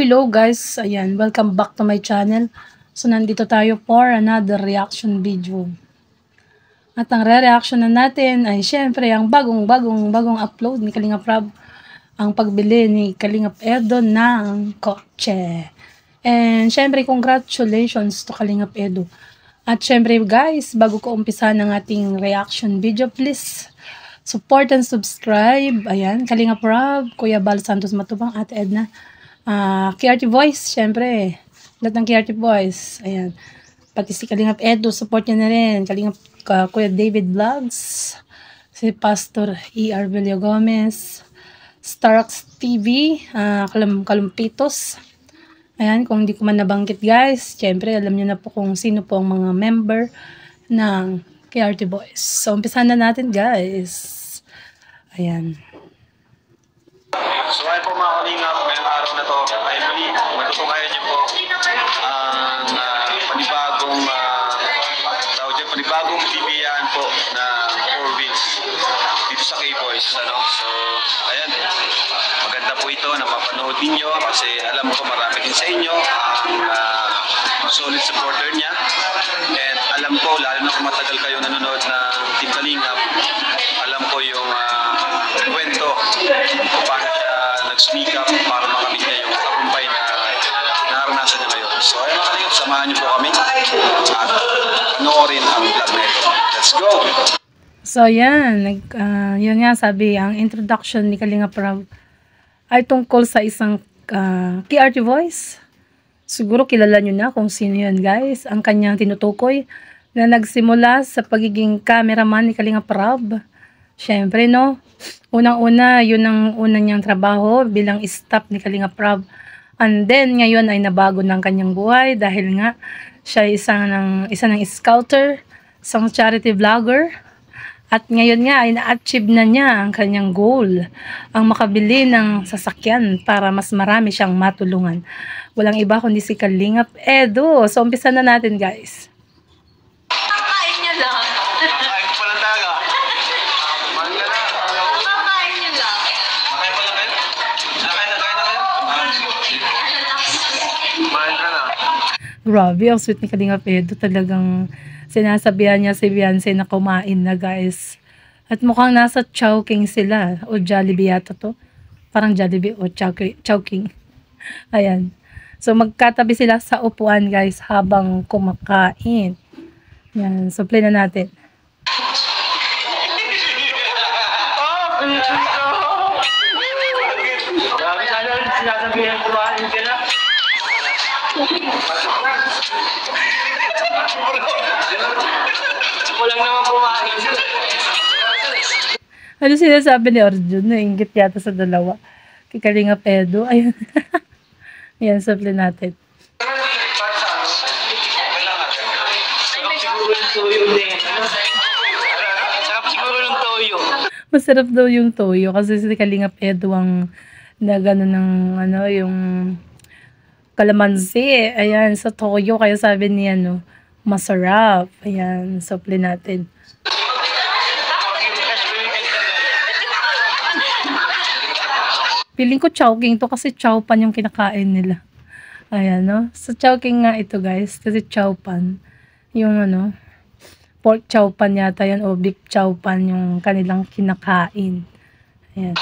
Hello guys, ayan, welcome back to my channel. So nandito tayo for another reaction video. At ang re-reaction na natin ay syempre ang bagong upload ni Kalingap Rab, ang pagbili ni Kalingap Edo ng kotse. And syempre congratulations to Kalingap Edo. At syempre guys, bago ko umpisa ng ating reaction video, please support and subscribe. Ayan, Kalingap Rab, Kuya Bal Santos Matubang, Ate Edna, KRT Voice, syempre, lahat ng KRT Voice, ayan, pati si Kalingap Edo, support niya na rin, Kalingap Kuya David Vlogs, si Pastor E.R. Vilio Gomez, Starax TV, Kalumpitos, ayan, kung hindi ko man nabanggit guys, syempre, alam niyo na po kung sino po ang mga member ng KRT Voice. So, umpisahan na natin guys, ayan. So ay po mga kalingap, ngayong araw na to ay muli, matutukayan niyo po ang panibagong bibiyaan po na 4 wheels dito sa K-Boys. So ayan, maganda po ito na mapanood ninyo kasi alam ko marami din sa inyo ang solid supporter niya, and alam ko lalo na kung matagal kayo nanonood ng Team Kalingap, alam ko yung kwento kung paano nag-sneak up para makamit niya yung tagumpay na naranasan niya ngayon. So ayun mga kalingap, samahan niyo po kami at panoorin ang vlog na ito. Let's go! So yan, yun nga sabi, ang introduction ni Kalingap Rab ay tungkol sa isang KRT Voice. Siguro kilala nyo na kung sino yun guys, ang kanyang tinutukoy na nagsimula sa pagiging cameraman ni Kalingap Rab. Syempre no, unang-una, yun ang unang niyang trabaho bilang staff ni Kalingap Rab. And then, ngayon ay nabago ng kanyang buhay dahil nga siya isa ng scouter, isang charity vlogger. At ngayon nga ay na-achieve na niya ang kanyang goal, ang makabili ng sasakyan para mas marami siyang matulungan. Walang iba kundi si Kalingap Edo. So, umpisa na natin guys. Kakain niya lang. Kakain ko palang daga. Kakain niya lang. Kakain pala kayo? Kakain na kayo? Kumain ka na. Grabe, ang sweet ni Kalingap Edo. Talagang sinasabihan niya si Beyonce na kumain na guys. At mukhang nasa Chowking sila. O Jollibee yata to. Parang Jollibee o Chowking. Ayan. So magkatabi sila sa upuan guys habang kumakain. Yan. So play na natin. Grabe sana rin sinasabihan kumain ka na. Walang naman kumain. Ano sinasabi ni Arjun? Nainggit yata sa dalawa. Kay Kalingap Edo. Ayun. Yan, so play natin. Masarap daw yung toyo kasi si Kalingap Edo ang nagano ng ano yung kalamansi. Ayan, sa toyo kaya sabi niya no, masarap. Ayan, so play natin. Feeling ko Chowking to kasi Chowpan yung kinakain nila. Ayan, no? So, Chowking nga ito, guys. Kasi Chowpan. Yung, ano, pork Chowpan yata yan o beef Chowpan yung kanilang kinakain. Ayan.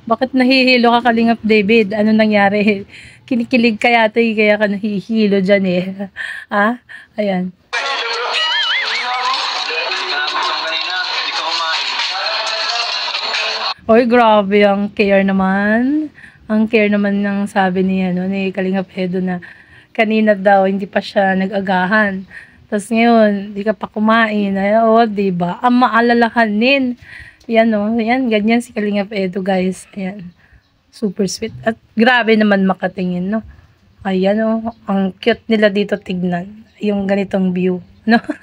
Bakit nahihilo ka, Kalingap David? Ano nangyari? Kinikilig ka yata kaya ka nahihilo dyan eh. Ha? Ayan. Oy, grabe ang care naman. Ang care naman ng sabi ni Kalingap Edo na kanina daw hindi pa siya nag-agahan. Tapos ngayon, di ka pa kumain. Ay, diba? Ang maalalahanin. Yan, yan, ganyan si Kalingap Edu, guys. Ayan. Super sweet. At grabe naman makatingin, no? Ayan, ang cute nila dito tignan. Yung ganitong view, no? Paano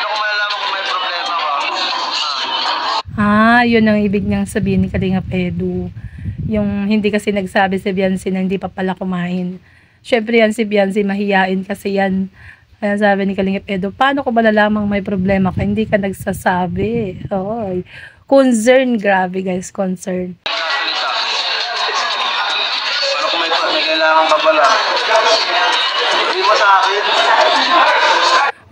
ko malalaman kung may problema ka? Yun ang ibig niyang sabihin ni Kalingap Edu. Yung hindi kasi nagsabi si Biancy na hindi pa pala kumain. Syempre yan si Biancy, mahiyain kasi yan. Kaya sabi ni Kalingap Edu, paano ko malalamang may problema ka? Hindi ka nagsasabi. Concern, grabe guys, concern. Paano kung may kailangan ka pala? Hindi mo sa akin.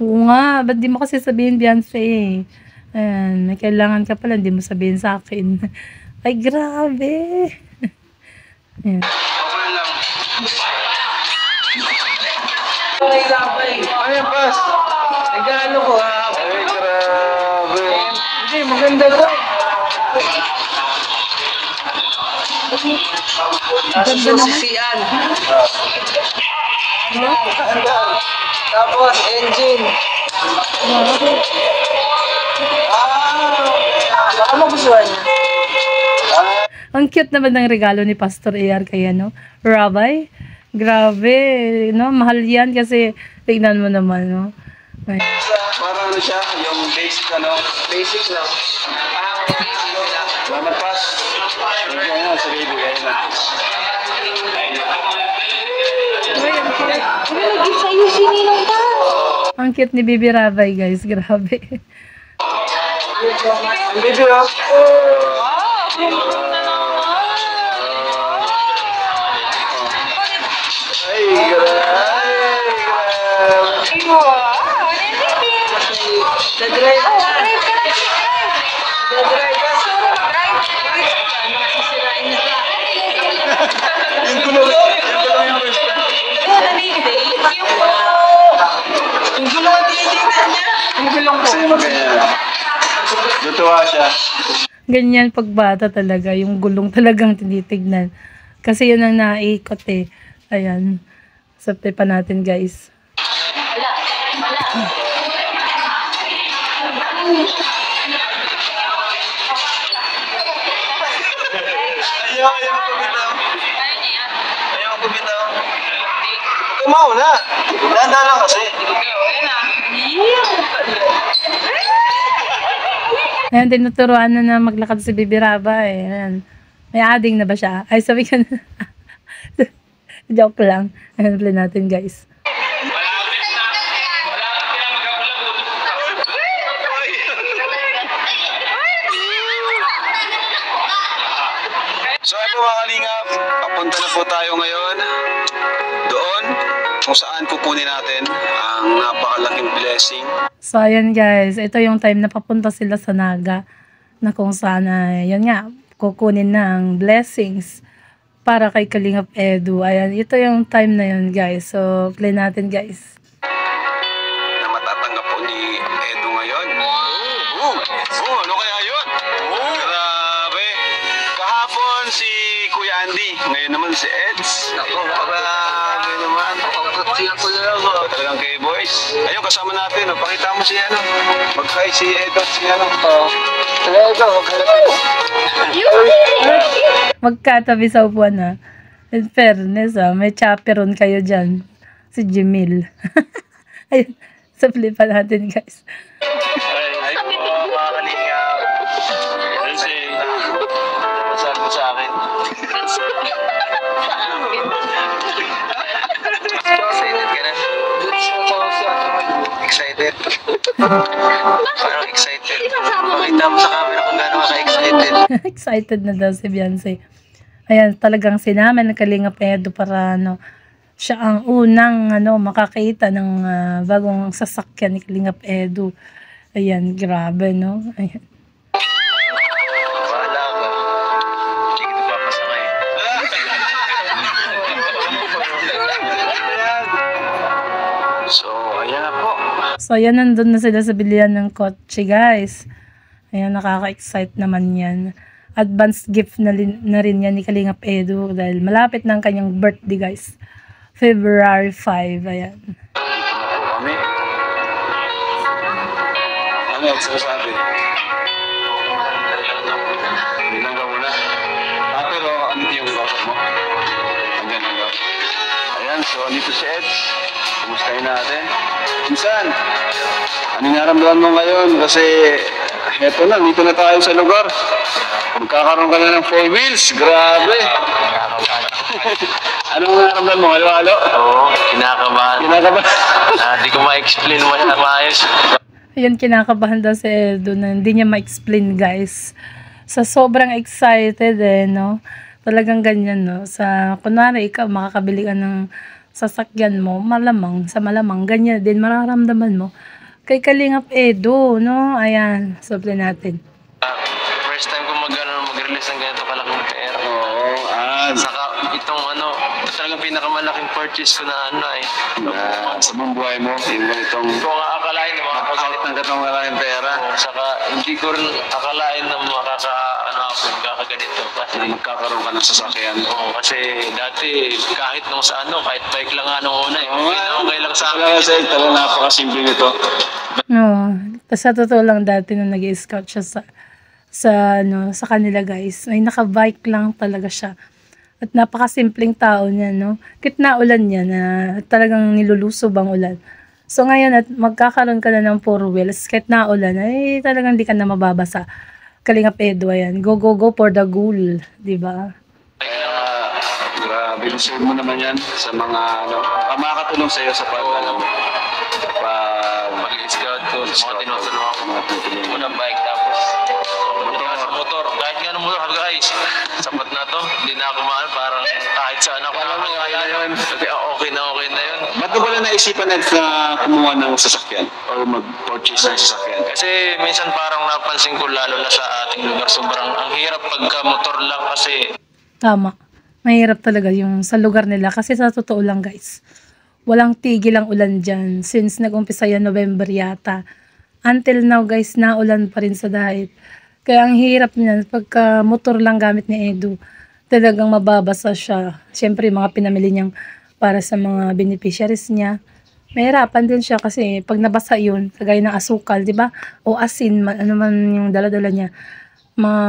Oo nga, ba't di mo kasi sabihin, Biancy? Ayan, may kailangan ka pala, hindi mo sabihin sa akin. Ay, grabe. Ayan. Okay lang. Ayan, pas. Nagano ko ha? Ay, grabe. Hindi, maganda to. Ganda naman. Sisian. Tapos, engine. Baka magustuhan niya. Ang cute naman ng regalo ni Pastor AR kaya, no? Rabbi, grabe, no? Mahal yan kasi tignan mo naman, no? Ay. Parang ano siya, yung basic ano? Basic lang. Salamat, pas. Ayun na, sa baby. Ayun na. Lagi sa'yo sininong pa. Ang cute ni Bibi Rabbi, guys. Grabe. Ang baby, oh. Ay, Dadrive ka. Dadrive ka. Nakasisirain na ka. yung gulo yung gusto. Yung gulong tinitingnan niya. Yung gulong ko. Kasi maganda. Lutuwa siya. Ganyan pag bata talaga, yung gulong talagang tinitignan. Kasi yun ang naiikot eh. Ayan. Sapte pa natin, guys. Ayaw ko bitaw. Ayaw ko bitaw. Kumaw na. Dahan-dahan lang kasi. Ayan, tinuturuan na maglakad si Bibi Raba eh. Ayan. May ading na ba siya? Ay, sabi ka na. Joke lang. Ayan, play natin, guys. So ito mga kalingap, papunta na po tayo ngayon doon kung saan kukunin natin ang napakalaking blessing. So, ayan guys, ito yung time na papunta sila sa Naga na kung saan yun nga, kukunin na ang blessings para kay Kalingap Edu. Ayan, ito yung time na yun guys. So, play natin guys. Na matatanggap po ni Edu ngayon. Ano kaya yun? Grabe. Kahapon si Kuya Andy, ngayon naman si Eds. Ako, grabe naman. Talagang kay boys. Ayun, kasama natin. Pakita mo si ano. Mag-hi si Edo. Si ano. Edo, Magkatabi sa upuan ha. In fairness may chaperon kayo dyan. Si Jemil. Ayun, sapli pa natin guys. Ay po, mga kalingap. Kasi, masabi mo sa akin. Excited? Parang excited. Pakita mo sa camera kung gano'n ka excited. Excited na daw si Beyonce. Ayan, talagang sinama ng Kalingap Edu para siya ang unang makakita ng bagong sasakyan ni Kalingap Edu. Ayan, grabe no. Ayan. Wala ka. Hindi kita papasakay. So, ayan na po. So, ayan, nandun na sila sa bilihan ng kotse, guys. Ayan, nakaka-excite naman yan. Advanced gift na rin yan ni Kalingap Edu dahil malapit na ang kanyang birthday, guys. February 5, ayan. Dito na po kami. Ano yung sinasabi? Bilang ka muna. Pero ano yung kausap mo? Hanggang hanggang. Ayan, so andito si Eds. Kumustahin natin. Minsan, ano naramdaman mo ngayon? Kasi eto na, dito na tayo sa lugar. Magkakaroon ka na ng 4 wheels. Grabe. Anong naramdaman mo? Halo-halo? Oo, kinakabahan. Kinakabahan. Hindi ko ma-explain mo yan maayos. Ayun, kinakabahan daw si Edo na hindi niya ma-explain, guys. Sa sobrang excited no? Talagang ganyan, no? Sa, kunwari, ikaw, makakabili ka ng sasakyan mo, malamang, ganyan din, mararamdaman mo. Kay Kalingap Edo, no? Ayan, sobrang natin. First time ko mag-release ng ganito kalaking pera. Oo, Saka itong ito talagang pinakamalaking purchase ko na sa buong buhay mo, yung ganitong Hindi ko nga akalain na out ng katong maraming pera Saka hindi ko rin akalain na ako kakaganito. Kasi, na magkakaroon ka ng sasakyan. kasi dati kahit kahit bike lang nung una okay lang sa Wala akin. kasi talagang napakasimple nito. No, sa totoo lang dati nung nag-scout siya sa kanila, guys, ay naka-bike lang talaga siya. At napakasimpleng tao niya, no? Kitna ulan niya na talagang nilulusob ang ulan. So ngayon at magkakaroon ka na ng 4 wheels, kahit na ulan, ay talagang di ka na mababasa. Kalingap Edo, ayan. Go, go, go for the goal, di ba? Grabe, deserve mo naman yan sa mga makakatulong sa iyo sa Mag-scout ko sa mga tinutulungan ko. Unang bike, tapos sa motor. Kahit nga ng motor, sabi ko, sapat na to. Hindi na ako parang kahit saan ako kaya yun. Sabi, okay na yun. Ba't mo pala naisipan na kumuha ng sasakyan o mag-purchase ng sasakyan? Kasi minsan parang napansin ko lalo na sa ating lugar, sobrang ang hirap pagka motor lang kasi. Tama. Mahirap talaga yung sa lugar nila. Kasi sa totoo lang, guys, walang tigil ang ulan dyan. Since nag-umpisa yan November yata. Until now, guys, naulan pa rin sa dahit. Kaya ang hirap niyan, pagka motor lang gamit ni Edu, talagang mababasa siya. Siyempre, mga pinamili niyang para sa mga beneficiaries niya. Mahirapan din siya kasi pag nabasa yun, kagaya ng asukal, di ba? O asin, ano man yung dala-dala niya. Mga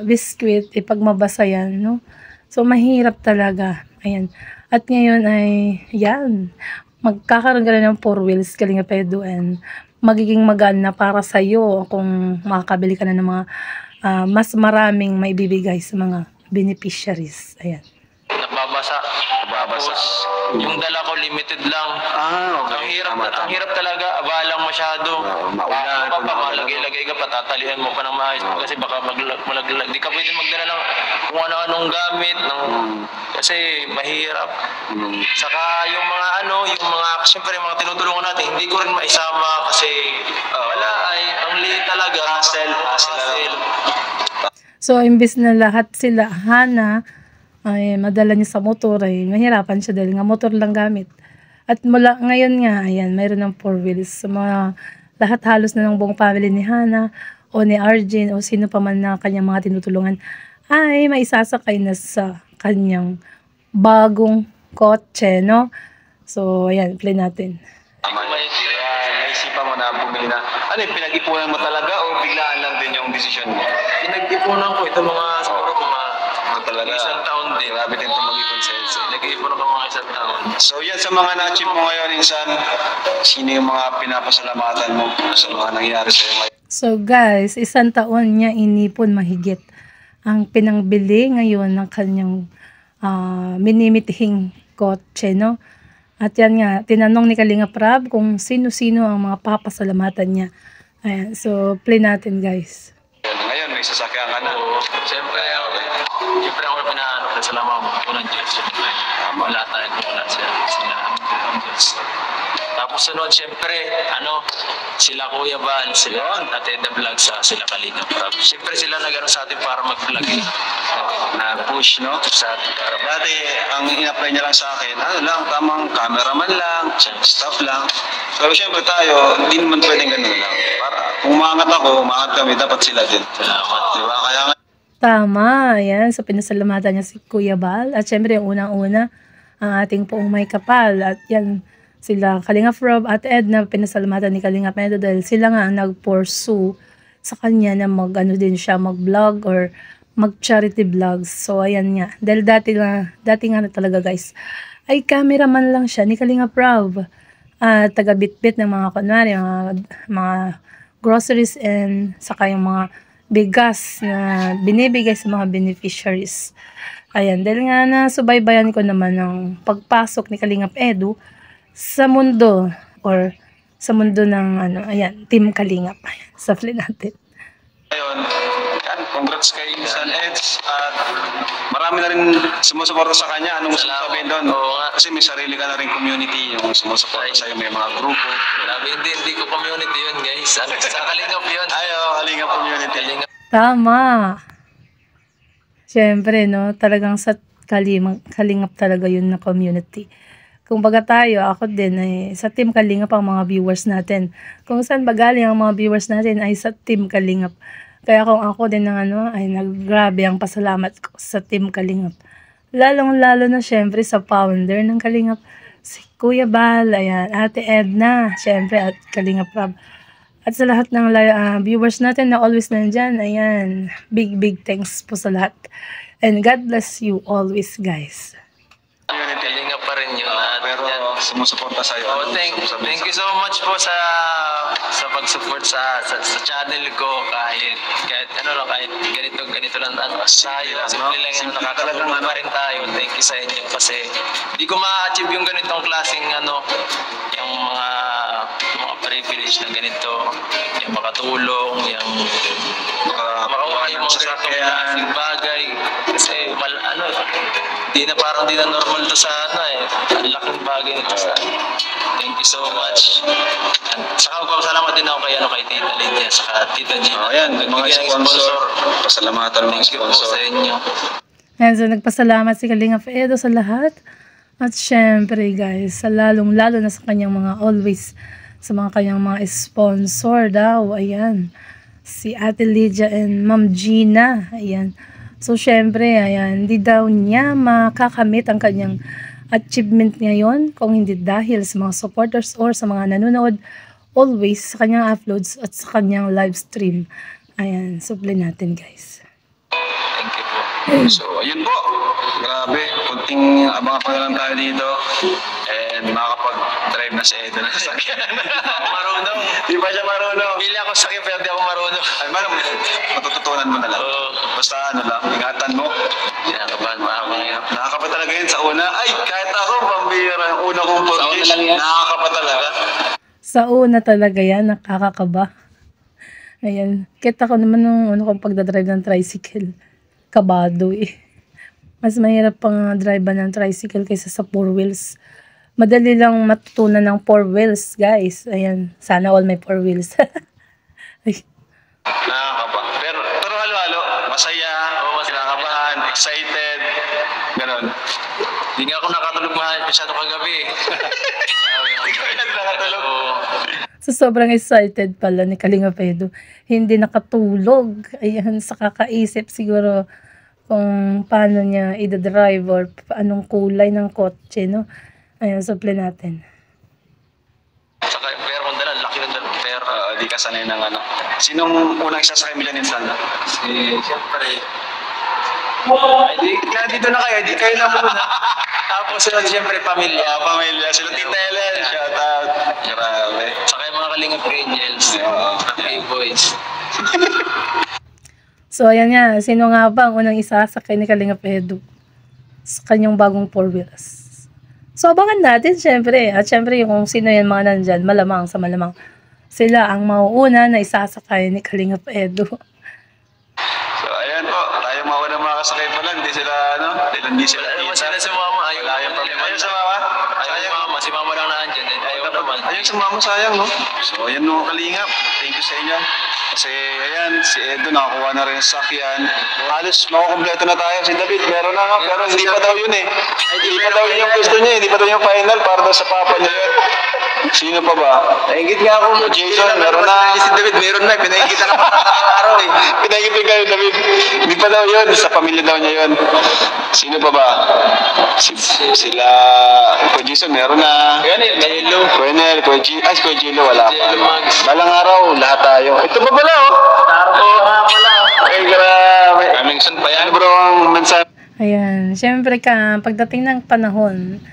biscuit, pag mabasa yan, no? So, mahirap talaga. Ayan. At ngayon ay, yan, magkakaroon ka na ng 4 wheels, Kalingap Edo, and magiging magana para sa'yo kung makakabili ka na ng mga mas maraming maibibigay sa mga beneficiaries. Ayan. Nababasa. Tapos, yung dala ko limited lang. Okay. Ang hirap talaga, abalang masyado. Maulan. Malagay-lagay ka pa, tatalian mo pa ng maayos kasi baka malaglag. Di ka pwede magdala ng kung ano-anong gamit. Kasi mahirap. Saka yung mga siyempre yung mga tinutulungan natin, hindi ko rin maisama kasi wala ang liit talaga. Hassle. So, imbis na lahat sila, Hana, ay madala niya sa motor, ay mahirapan siya dahil nga motor lang gamit. At mula ngayon nga, ayan, mayroon ng 4 wheels. Sa mga lahat halos na ng buong family ni Hana o ni Arjen o sino pa man na kanyang mga tinutulungan ay maisasakay na sa kanyang bagong kotse, no? So, ayan, play natin. Naisipan mo na bumili na. Ano yung pinag-ipunan mo talaga o biglaan lang din yung decision mo? Pinag-ipunan ko ito siguro Talaga. isang taon din. Grabe din itong mag-ipon sa iyo. Pinag-ipunan ko mga isang taon. So yan, sa mga na-achieve mo ngayon, insan, sino yung mga pinapasalamatan mo sa mga nangyari sa iyo ngayon? So, guys, 1 taon niya inipon mahigit ang pinangbili ngayon ng kanyang minimitihing kotse, no? At yan nga, tinanong ni Kalingap Rab kung sino-sino ang mga papasalamatan niya. Ayan, so play natin, guys. Ngayon, may sasakyan ka na. Siyempre ako na pinaano kasi salamat mo ng Diyos. Wala tayo kung wala sila ang Diyos. Tapos sunod, siyempre, sila Kuya Van, sila Ate The Vlog, sila Kalingap Rab. Siyempre sila nag-ano sa atin para mag-vlog Na-push, no? sa atin para Dati, ang in-apply niya lang sa akin, tamang cameraman lang, staff lang. So, syempre tayo, hindi naman pwedeng ganun lang. Para, kung umangat ako, umangat kami, dapat sila din. salamat. Diba? Kaya nga, Tama, ayan. So, pinasalamatan niya si Kuya Bal. At syempre, yung unang-una, ang ating poong may kapal. At yan, sila Kalingap Rob at Edna, pinasalamatan ni Kalingap Edo dahil sila nga ang nag-pursue sa kanya na din siya, mag-vlog or mag-charity vlogs. So, ayan nga. Dahil dati nga na talaga guys, ay cameraman lang siya ni Kalingap Rob. Taga-bitbit ng mga kunwari, mga groceries and saka yung mga bigas na binibigay sa mga beneficiaries. Ayan, dahil nga nasubaybayan ko naman ng pagpasok ni Kalingap Edu sa mundo or sa mundo ng ayan, Team Kalingap. Safli natin. Ayun, yan, congrats kay San Eds at marami na rin sumusuporta sa kanya. Anong gusto mo sabihin doon? Oo nga. Kasi may sarili ka na rin community yung sumusuporta sa iyo, may mga grupo. Grabe, hindi ko community yun, guys. Sa Kalingap yun. Ayo, Kalingap community. Kalingap. Tama. Siyempre, no, talagang sa Kalingap talaga yun na community. Kung baga tayo, ako din, ay sa Team Kalingap ang mga viewers natin. Kung saan ba galing ang mga viewers natin ay sa Team Kalingap. Kaya kung ako din ng ay naggrabe ang pasalamat ko sa Team Kalingap. Lalong-lalo na syempre sa founder ng Kalingap, si Kuya Bal, ayan, Ate Edna, syempre at Kalingap Rob. At sa lahat ng viewers natin na always nandyan, ayan, big thanks po sa lahat. And God bless you always, guys. Kalingap pa rin yun. Pero sumusuporta sa iyo. Oh, thank you so much po sa pag-support sa channel ko kahit ganito lang tayo. Simple lang yung nakakatulong pa rin tayo. Thank you sa inyo kasi hindi ko ma-achieve yung ganitong klaseng yung mga privilege na ganito, yung makatulong, yung makakuha yung mga ganitong klaseng bagay kasi di na normal to sa ang laking bagay nito sa thank you so much. At saka magpapasalamat din ako kay Tita Lydia saka Tita Gina. Ayan, mga sponsor. Pasalamatan ng mga sponsor. Sa inyo. Ayan, so nagpasalamat si Kalingap Edo sa lahat. At syempre guys, sa lalong-lalo na sa kanyang mga sa mga kanyang mga sponsor daw. Ayan, si Ate Lydia and Ma'am Gina. Ayan. So, syempre, ayan, hindi daw niya makakamit ang kanyang achievement ngayon kung hindi dahil sa mga supporters or sa mga nanonood always sa kanyang uploads at sa kanyang live stream. Ayan, supply natin guys. Thank you po. So, ayun po. Grabe. Kunting abangan pa na lang tayo dito. And makakapag-drive na si Edo na sasakyan. Marunong. Di ba siya marunong? Pili ako sa pero di ako marunong. Ay, matututunan mo na lang. Basta lang, ingatan mo. Kinakabahan pa ako ngayon. Nakakapa talaga yun sa una. Ay, kahit ako, pambira. Yung una kong purchase, nakakapa talaga. Sa una talaga yan, nakakakaba. Ayan, kita ko naman nung kong pagdadrive ng tricycle. Kabado eh. Mas mahirap pang drive ng tricycle kaysa sa 4 wheels. Madali lang matutunan ng 4 wheels, guys. Ayan, sana all may 4 wheels. Nakakaba. Pero halo-halo. Masaya, kinakabahan, excited. Ganon. Hindi nga ako nakatulog masyado kagabi. Hindi ko na nakatulog. So, sobrang excited pala ni Kalingap Edo. Hindi nakatulog. Ayan, sa kakaisip siguro kung paano niya i-drive or anong kulay ng kotse, no? Ayan, supply natin. Saka yung pera kong dala, laki ng dala pera. Di ka sanay ng Sinong unang isasakay Milan and Santa? Siyempre. Dito na kayo, di kayo na muna. Tapos siyempre pamilya. Pamilya, sila Tita Ellen. Shout out. Grabe. Saka yung mga Kalingap Angels. Hey boys. So, ayan nga. Sino nga ba ang unang isasakay ni Kalingap Edo sa kanyang bagong 4 wheels? So, abangan natin, syempre. At syempre, kung sino yan mga nandyan, malamang sa malamang. Sila ang mauuna na isasakay ni Kalingap Edo. So, ayan po. Tayo mauna mga kasakay pa lang. Hindi sila, hindi sila. Wala naman sila sumama. Ayaw sumama? Ayaw mama. Si mama lang na andyan. Ayaw naman. Ayaw sumama, sayang, no? So, ayan no, Kalingap. Thank you sa inyo. Kasi ayan, si Edo nakakuha na rin sa sakyan. Halos makukompleto na tayo. Si David meron na nga, pero hindi pa daw yun eh. Hindi pa daw yun yung gusto niya, hindi pa daw yung final para daw sa papa niya yun. Sino pa ba? Naingit nga ako. Jason, meron na. Si David, meron na. Pinaingit na naman araw eh. Pinagipin kayo, David. Hindi pa daw yun, sa pamilya daw niya yun. Sino pa ba? Sila, Kuya Jason, meron na. Yan eh, Gayelo. Kuya Gilo, wala pa. Balang araw, lahat tayo. Ito pa pala, oh. Taro nga pala. Ay, grabe. Coming soon pa yan. Ano bro ang mensahe? Ayan, syempre pagdating ng panahon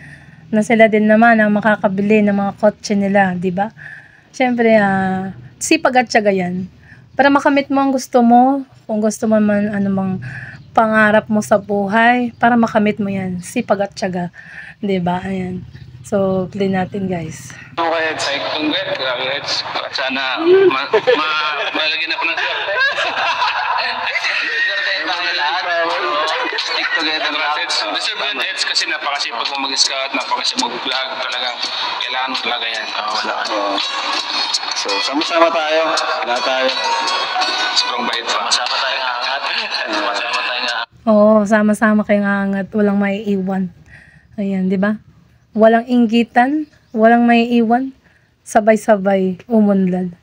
na sila din naman ang makakabili ng mga kotse nila, di ba? Syempre, sipag at tiyaga yan. Para makamit mo ang gusto mo, kung gusto mo man anumang pangarap mo sa buhay, para makamit mo yan, sipag at tiyaga. Di ba? Ayan. So, play natin guys. Okay, congrats. Sana malagyan ako ng swerte. Stick together rockets. Deserve yan, Eds, kasi napakasipag mo mag-scout, napakasipag mag-vlog. Talagang kailangan mo talaga yan. Wala ka. So, sama-sama tayo. Wala tayo. Sobrang bait pa. Masama tayo nga angat. Masama tayo nga. Oo, sama-sama kayong angat, walang maiiwan. Ayan, di ba? Walang inggitan, walang maiiwan. Sabay-sabay umunlad.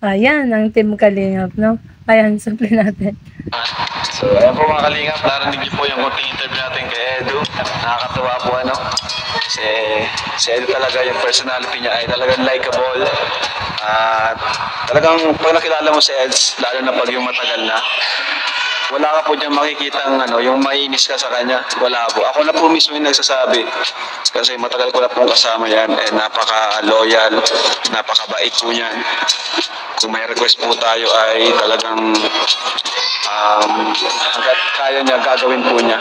Ayan, ang Team Kalingap, no? Ayan, simple natin. So, ayan po mga kalingap, narinig niyo po yung konting interview natin kay Edu. Nakakatuwa po ano. Kasi si Edu talaga, yung personality niya ay talagang likable. At talagang pag nakilala mo si Eds, lalo na pag yung matagal na, wala ka po dyan makikita yung mainis ka sa kanya. Wala po. Ako na po mismo yung nagsasabi. Kasi matagal ko na po kasama yan. And napaka-loyal, napaka-bait po niyan. Kung may request po tayo ay talagang hanggat kaya niya, gagawin po niya.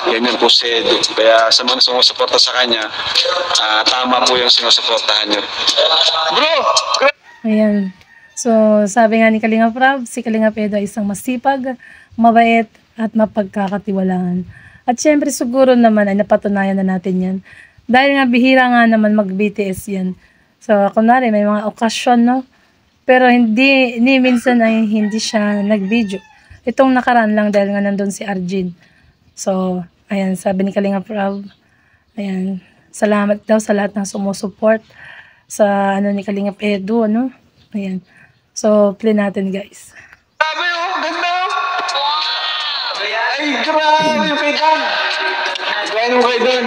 Yan yun po si Edu. Kaya sa mga sumusuporta sa kanya, tama po yung sinusuportahan niyo. Bro! Ayan. So, sabi nga ni Kalingap Rob, si Kalingap Edo ay isang masipag, mabait, at mapagkakatiwalaan. At syempre siguro naman ay napatunayan na natin yan. Dahil nga bihira nga naman mag-BTS yan. So, kunwari may mga okasyon, no? Pero hindi minsan ay hindi siya nag-video. Itong nakaraan lang dahil nga nandun si Arjun. So, ayan, sabi ni Kalingap Rob, ayan, salamat daw sa lahat ng sumusuport sa ni Kalingap Edo, ano? Ayan. So, play natin, guys. Grabe oh, ganda oh. Ay, grabe yung kay Dan. Gano'n mo kay Dan?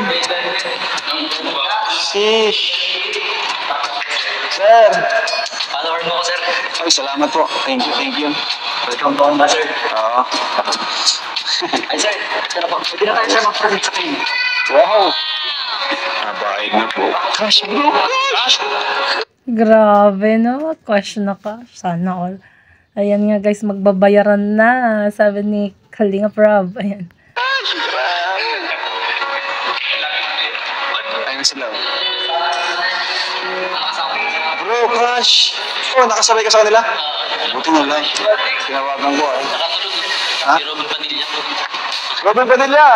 Sheesh. Sir. Follower mo ko, sir. Ay, salamat po. Thank you. Welcome to ba, sir? Oo. Ay, sir. Pero po, pwede na tayo, sir, mag-present sa kayo. Wow. Nabaig na po. Crush bro, crush. Grabe, no? Question na ka. Sana all. Ayan nga, guys, magbabayaran na. Sabi ni Kalingap Rob. Ayan. Ayun sila. Bro, crush. Oh, nakasabay ka sa kanila? Buti na lang. Tinawagan ko ah. Ha? Si Robin Padilla po. Robin Padilla!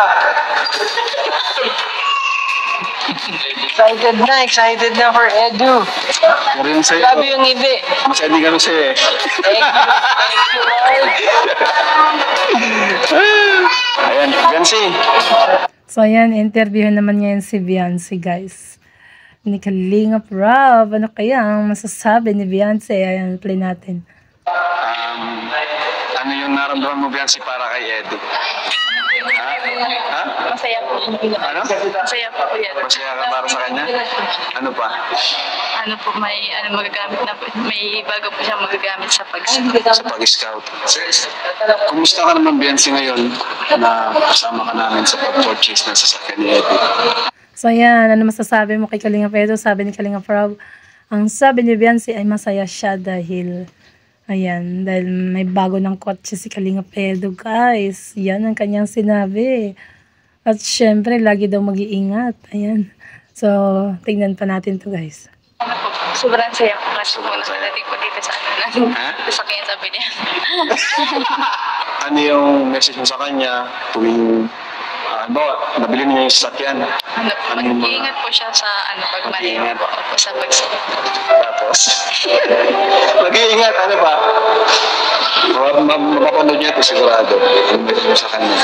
Excited na for Edu. Pero yung sa'yo. Grabe yung ngiti. Mas hindi kami sa'yo eh. Thank you, Lord. Ayan, Biancy. So, ayan, interviewin naman ngayon si Beyonce, guys. Ni Kalingap Rob. Ano kaya ang masasabi ni Beyonce? Ayan, play natin. Ano yung naramdaman mo, Biancy, para kay Edu? Ha? Masaya po. Ano? Masaya po yan. Masaya ka para sa kanya? Ano pa? Ano po, may magagamit na po. May bago po siyang magagamit sa Sa pag-scout. Kumusta ka naman, Biancy, ngayon na kasama ka namin sa pag-purchase ng sasakyan ni Edu? So, ayan, ano masasabi mo kay Kalingap Edo? Sabi ni Kalingap Rob, ang sabi ni Beyonce ay masaya siya dahil, ayan, dahil may bago ng kotse si Kalingap Edo, guys. Yan ang kanyang sinabi. At syempre, lagi daw mag-iingat. Ayan. So, tingnan pa natin to, guys. Sobrang saya ko kasi po nakarating ko dito sa sa kanya sabi niya. Ano yung message mo sa kanya tuwing nabili niya yung sasakyan? Mag-iingat po siya sa pagmaneho po sa pagsagot. Tapos? Mag-iingat, ano ba? Mapapanood niya ito sigurado. Ang meron sa kanya.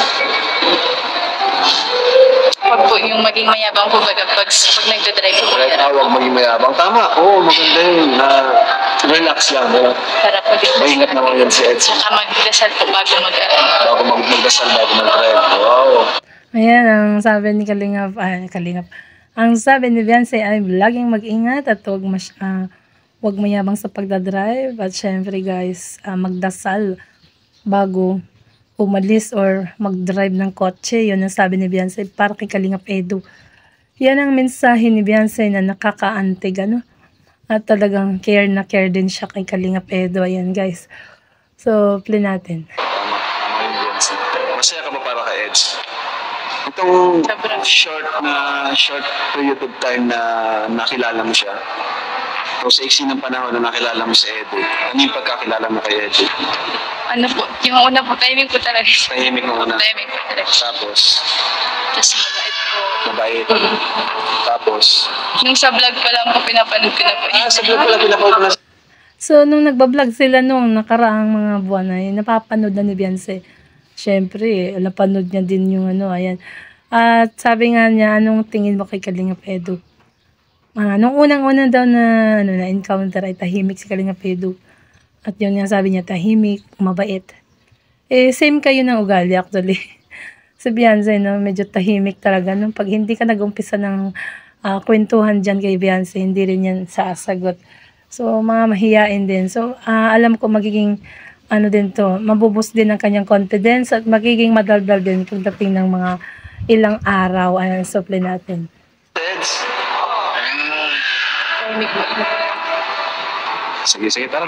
Huwag po yung maging mayabang po pag nagdadrive po. Huwag maging mayabang. Tama. Oo, maganda yun. Relax lang. Para po dito. Maingat naman yan si Edson. Saka magdasal po bago Magdasal bago mag-drive. Wow. Ayan, ang sabi ni Kalingap. Ang sabi ni Beyonce ay laging mag-ingat at huwag mayabang sa pagdadrive. At syempre guys, magdasal bago umalis or mag-drive ng kotse. Yun ang sabi ni Beyonce para kay Kalingap Edu. Yan ang mensahe ni Beyonce na nakakaantig, ano? At talagang care na care din siya kay Kalingap Edu. Ayan guys. So, play natin. Tama yung Beyonce. Masaya ka ba para kay Edge? Itong short period of time na nakilala mo siya. So, sa iksi ng panahon na nakilala mo si Edu, ano yung pagkakilala mo kay Edu? Ano po, yung una po, timing po talaga. Tahimik mo una. Timing po talaga. Tapos, Tapos mabait po. mabait. Tapos, Yung sa vlog pa lang po, pinapanood ko na po. sa vlog pala pinapanood mo na. So, nung nagbablog sila nung nakaraang mga buwan ay napapanood na ni Beyonce. Syempre, napanood niya din yung ayan. At sabi nga niya, anong tingin mo kay Kalingap Edu? Nung unang-unang daw na encounter ay tahimik si Kalingap Edu. At yun nga sabi niya, tahimik, mabait. Same kayo ng ugali actually. Si Beyonce, medyo tahimik talaga. Pag hindi ka nag-umpisa ng kwentuhan dyan kay Beyonce, hindi rin yan sasagot. So, mga mahiyain din. So, alam ko magiging, din to, mabubus din ang kanyang confidence at magiging madaldal din pagdating ng mga ilang araw. Ayan, so play natin. Timing po. Sige, tara.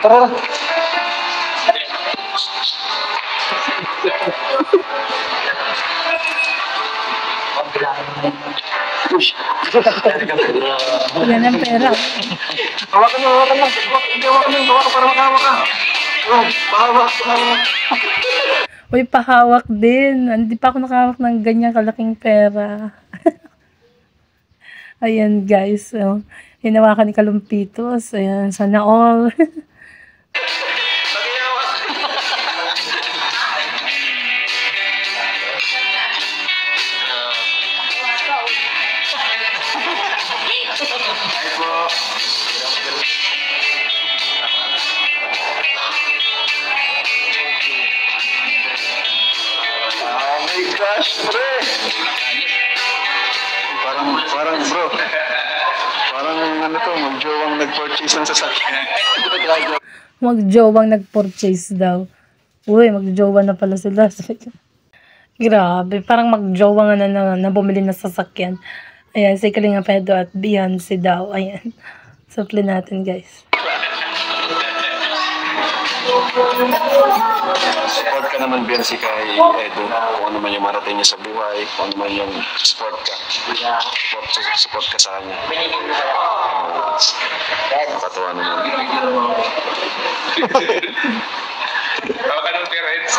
Yan ang pera. Hawakan mo. Hawakan para makahawak ka. Pahawak. Uy, pahawak din. Hindi pa ako nakahawak ng ganyang kalaking pera. Ayan guys. So, hinawakan ni Kalumpitos. Ayan, sana all. Ay po. Oh my gosh, pre! Parang bro. Parang magjowang nag-purchase ng sasakyan. Magjowang nag-purchase daw. Uy, magjowa na pala sila. Grabe, parang magjowa nga na bumili na sasakyan. Ayan, si Kalingap Edu at Beyonce daw. Ayan. So, play natin, guys. Support ka naman, Beyonce, kay Edu. Kung ano man yung marating niya sa buhay, kung ano man yung support ka. Support ka sa kanya. Nakatawa naman. Bawa ka ng parents.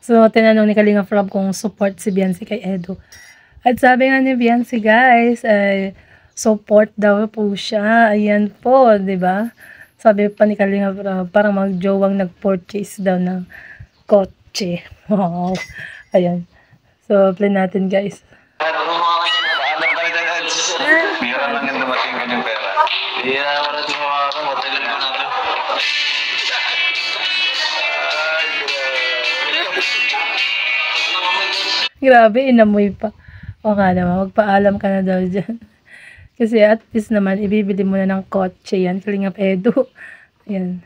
So, tinanong ni Kalingap Rob kung support si Beyonce kay Edu. At sabi nga ni Beyonce, guys, ay support daw po siya. Ayan po, di ba? Sabi pa ni Kalingap Rob, parang magjowang nag-purchase daw ng kotse. Wow. Ayan. So, play natin, guys. Paalam ka na dyan, Eds. Bira lang yung dumating kanyang pera. Bira naman natin mawakan. Matagal ko na ito. Grabe, inamoy pa. O nga naman, magpaalam ka na daw dyan. Kasi at least naman, ibibili mo na ng kotse yan. Kalingap Edu. Ayan.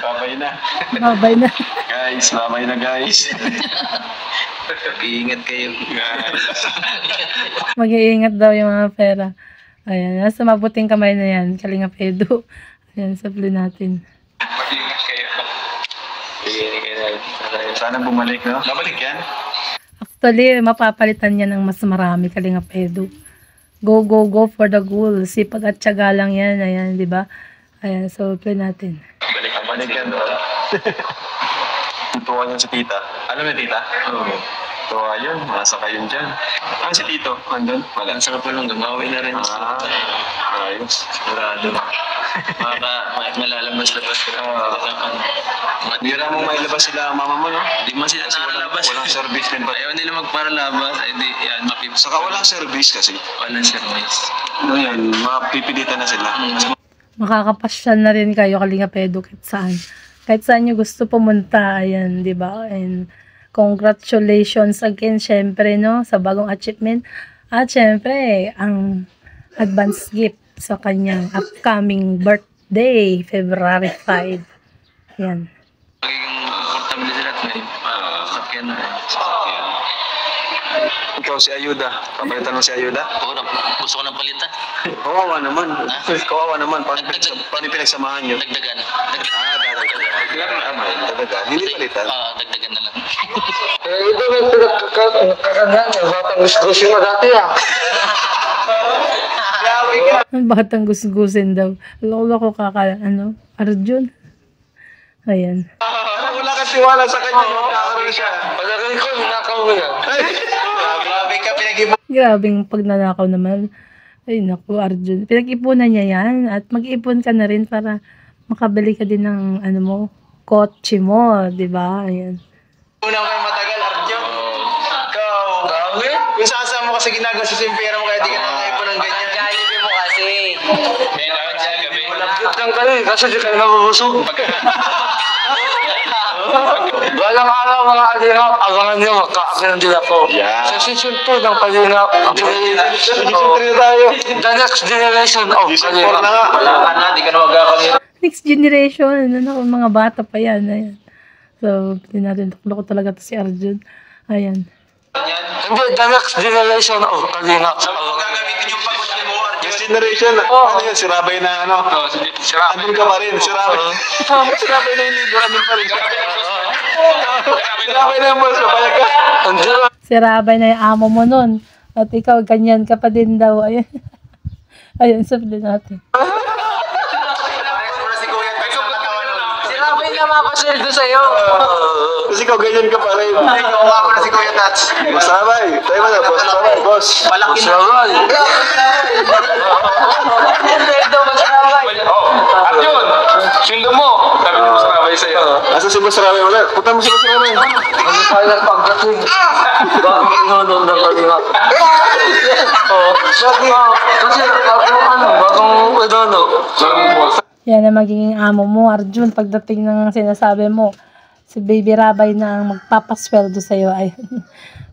Babay na. Babay na. Guys, babay na guys. Iingat kayo. Mag-iingat daw yung mga pera. Ayan, nasa mabuting kamay na yan. Kalingap Edu. Ayan, sabli natin. Mag-iingat kayo. Iingat kayo. Sana bumalik, no? Babalik yan. Actually, mapapalitan niya ng mas marami, Kalingap Edu. Go, go, go for the goal. Sipag at tiyaga lang yan. Ayan, di ba? Ayan, so play natin. Balik yan. Tuwa niyan si tita. Alam niya tita? Oo. Tuwa yun. Nasa kayo dyan. Si tito? Andun? Wala. Ang sarap pa lang, gumawi na rin. Ayos. Sigurado. Malalabas-labas ka. Bira mong mailabas sila ang mama mo, no? Di man sila nakalabas. Walang service din ba? Ayaw nila magparalabas. Ay di, yan, Saka walang service kasi. walang service. Ano yan, mapipilitan na sila. Makakapasyal na rin kayo, Kalinga Pedro, kahit saan. Kahit saan nyo gusto pumunta, ayan, di ba? And congratulations again, syempre, no, sa bagong achievement. At syempre, ang advance gift sa kanyang upcoming birthday, February 5. Yan. Magiging komportable sila at may sakyan na. Ikaw si Ayuda. Papalitan mo si Ayuda? Gusto ko ng palitan. Kawawa naman. Kawawa naman. Paano pinagsamahan nyo? Dagdagan. Dagdagan. Hindi palitan. Dagdagan na lang. Ito may pinagkakanan eh. Batang gusto mo dati ah. Ang batang gusgusin daw. Lolo ko Arjun. Ayan. Wala kang tiwala sa kanya. Nakakaroon siya. Palagay ko, hinakaw mo yan. Grabe ka, pinag-ibo. Grabing pagnanakaw naman. Ay naku, Arjun. Pinag-ipunan niya yan. At mag-ipon ka na rin para makabili ka din ng kotse mo. Diba? Ayan. Una kayo matagal, Arjun. Ikaw. Dami? Kung saan mo kasi ginagasos yung pera mo kaya di ka nakakaipon ng ganyan. Jollibee mo kasi. May naman siya gabi. Cute lang kayo kasi di kayo nabubusog. Walang araw mga kalingap, abangan nyo, magkaakinan din ako. Yeah. Sa season 2 ng kalingap, Season 3 na tayo. the next generation of Season 4 na kalingap. nga. Wala ka na, di ka na magkakamit. Next generation. Mga bata pa yan. Ayan. So, hindi natin tukloko talaga to si Arjun. Ayan. Hindi, the next generation of kalingap. Gagamitin yung pagod mo, Arjun. Next generation. Ano yun? Si Rabay na ano? Andun ka pa rin. Si Rabay. Si Rabay na yung leader. Andun pa rin. Si Rabay na yung boss. Kapayag ka. Si Rabay na yung amo mo nun. At ikaw, ganyan ka pa din daw. Ayan. Ayan, sabi natin. Si Rabay na mapasweldo sa'yo. Kasi ikaw ganyan ka pa rin. Ikaw mo na si Kuya Tats. Boss Rabay. Tayo mo na. Boss Rabay. Boss. Malaki na. Arjun! Sundo mo! Sabi mo sa kabay sa'yo. Asa si Boss Rabay ulit? Punta mo si Boss Rabay. Ano pa yung pagdating? Bakit inunod ng kalingap? Kasi bagong Yan ang magiging amo mo, Arjun. Pagdating ng sinasabi mo, si Baby Rabay na ang magpapasweldo sa'yo. Ayan.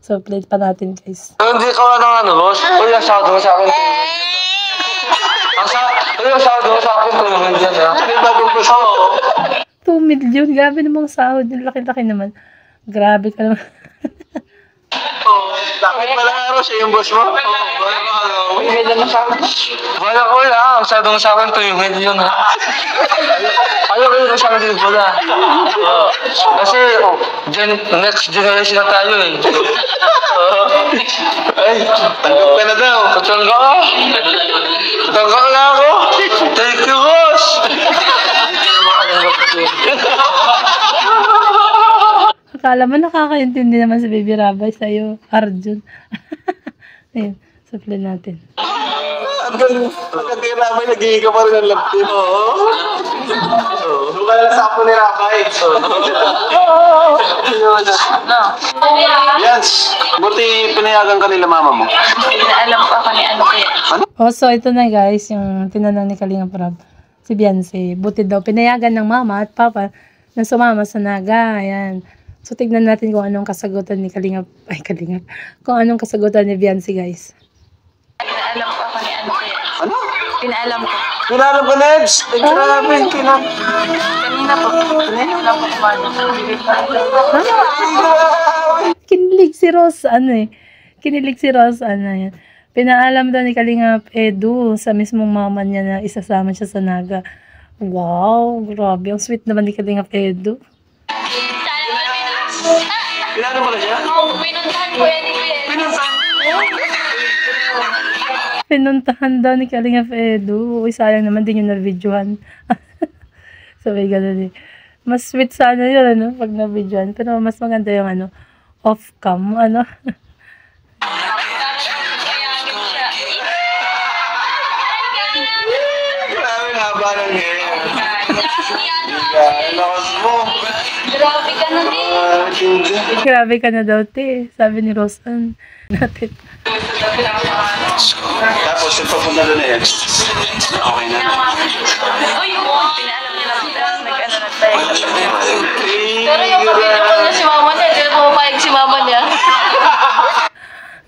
So, play pa natin, guys. Hindi ka ng boss? Uy, asado mo sa akin. Uy, asado mo sa akin. Tulungan dyan, ha? Hindi bagong gusto. 2 million. Grabe namang sahod. Laki-laki naman. Grabe ka naman. Bakit pala araw siya yung boss mo? Wala ko lang. Asado mo sa akin. Tulungan dyan, ha? Ayaw ko yung sa akin. Wala. Kasi, next generation na tayo, eh. Ay, tanggap ka na daw. Patangga ka? Patangga na ako? Thank you, boss! Akala mo nakakaintindi naman si Baby Rabay sa'yo, Arjun. Ayun, so play natin. Hanggang kay Rabay, nagiging ka pa rin ng love team. Doon ka na sa apo ni Rabay. Yes. Buti pinayagan ka nila mama mo. Pinaalam ko ako ni ano kaya. Oh, so ito na guys, yung tinanong ni Kalinga Prab, si Beyonce. Buti daw pinayagan ng mama at papa na sumama sa Naga. Ayan. So tignan natin kung anong kasagutan ni Kalinga, kung anong kasagutan ni Beyonce, guys. Pinaalam ko ako ni ano kaya. Ano? Pinaalam ko. Pinalam ka, Nebs. Ay, grabe. Kanina po. Kanina po kumano. Kinilig si Rose, Kinilig si Rose, yan. Pinaalam daw ni Kalinga Edu sa mismong mama niya na isasama siya sa Naga. Wow, grabe. Ang sweet naman ni Kalinga Edu. Pinalam pala siya? Oo, pinuntahan ko yan ni Kuya. Pinuntahan daw ni Kalinga Edu. Uy, sayang naman din yung na-videohan. So, may ganun eh. Mas sweet sa ano yun, ano, pag na-videoan. Pero mas maganda yung ano, off-cam, ano. Grabe na haba ng hair. Lakas mo. Grabe ka na din. Grabe ka na daw, te. Sabi ni Rosan natin. Tapos, yung papunta doon na yan. Okay na. Uy, pinaalam niya lang. Nag-ano na tayo. Pero yung ka-video call na si mama niya, hindi na pumapayag si mama niya.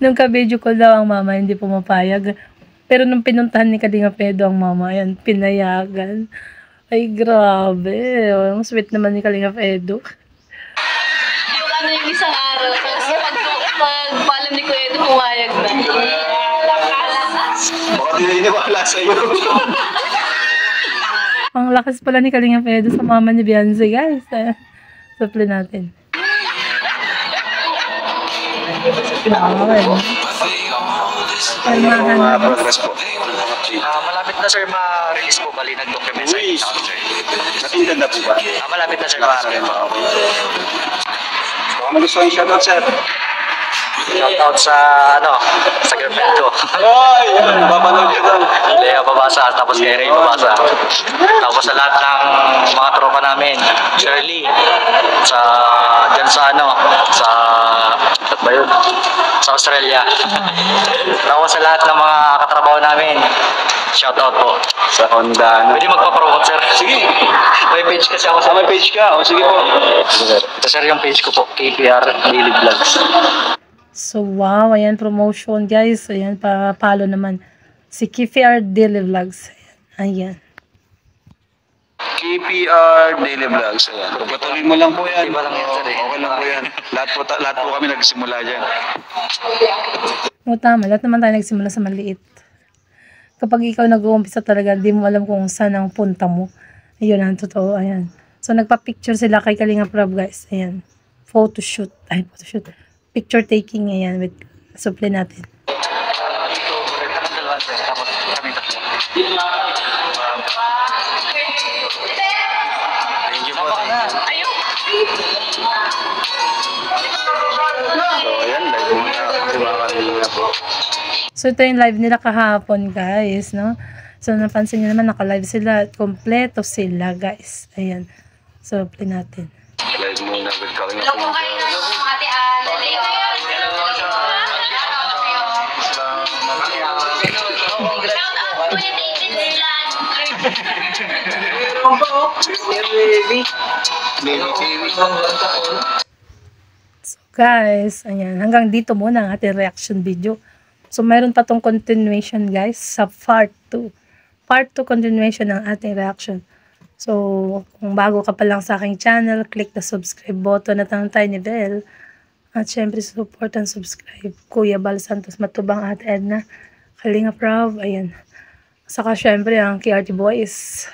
Nung ka-video call daw ang mama, hindi pumapayag. Pero nung pinuntahan ni Kalinga Pedro ang mama, ayan, pinayagan. Ay, grabe. Ang sweet naman ni Kalinga Pedro. Yung ano yung isang araw, tapos pagpaalam ni Kuya Edo, pumayag na. Baka di na iniwala sa'yo. Ang lakas pala ni Kalinga Pedro sa mama ni Beyonce, guys. Supply natin. Okay. Mga progress po. Malapit na sir ma-release po bali nag-document sa inyo sir. Natindan na po ba? Malapit na sir ma-release po. Baka magustuhan yung shoutout, sir. Shoutout sa sa girlfriend ko. Ay! Papanood nyo doon. Lea babasa, tapos kay Ray babasa. Tapos sa lahat ng mga tropa namin, Shirley, dyan sa sa ba yun? Sa Australia. Tapos sa lahat ng mga katrabaho namin, shoutout po. Sa Honda. Pwede magpa-promote sir. Sige. May page kasi ako Sa may page ka. O sige po. Ito sir yung page ko po, KPR Daily Vlogs. So, wow. Ayan, promotion, guys. Ayan, pa-follow naman. Si KPR Daily Vlogs. Ayan. KPR Daily Vlogs. Ayan. Patuloy mo lang po yan. Iba lang yan, sir, eh. Okay lang po yan. Lahat po kami nagsimula dyan. O, tama. Lahat naman tayo nagsimula sa maliit. Kapag ikaw nag-uumpisa talaga, di mo alam kung saan ang punta mo. Ayun, ang totoo. Ayan. So, nagpa-picture sila kay Kalinga Prab, guys. Ayan. Photoshoot. Ay, photoshoot. Picture taking. Ayan. With supply natin. Thank you po. Ayun. So, ayan. Live muna. Mga po. So, ito yung live nila kahapon, guys, no? So, napansin nyo naman, naka-live sila. Kompleto sila, guys. Ayan. So, play natin. Live muna with Kalinga Hello po kayo na yung ate Leo. So, guys, ayan. Hanggang dito muna ang ating reaction video. So, meron pa tong continuation, guys, sa part 2. Part 2 continuation ng ating reaction. So, kung bago ka pa lang sa aking channel, click the subscribe button at ang tiny bell. At syempre, support and subscribe. Kuya Bal Santos Matubang at Edna Kalinga Prab. Ayan. Saka syempre, ang KRT Boys.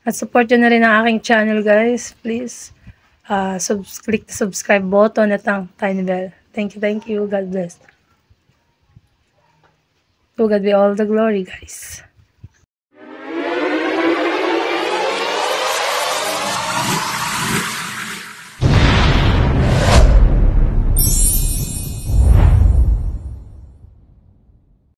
At support nyo na rin ang aking channel, guys. Please, click the subscribe button at ang tiny bell. Thank you. God bless. To God be all the glory, guys.